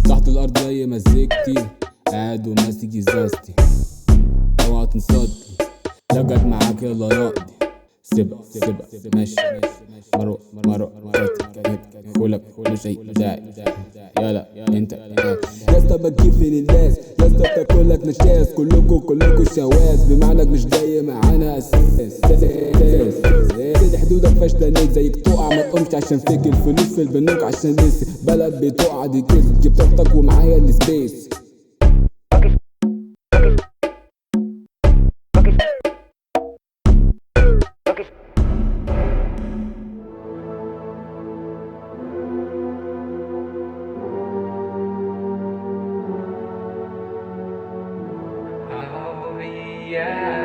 تحت الارض زي مزيكتي، قاعد وماسك ازازتي، اوعى تنصدلي لو جت معاك يلا نقضي. سيبها ماشي، مرق خولك مش اي داعي. يلا انت يا اسطى بتجيب فين الناس، يا اسطى بتاكلك نشاز، كلكوا شواذ بمعنى مش جاي معانا اساس. سيد حدودك فاشله زيك تقع ما تقومش عشان فيك الفلوس في البنوك عشان لسه بلد بتقع دي كيس جبت طاقتك ومعايا السبيس. Oh yeah.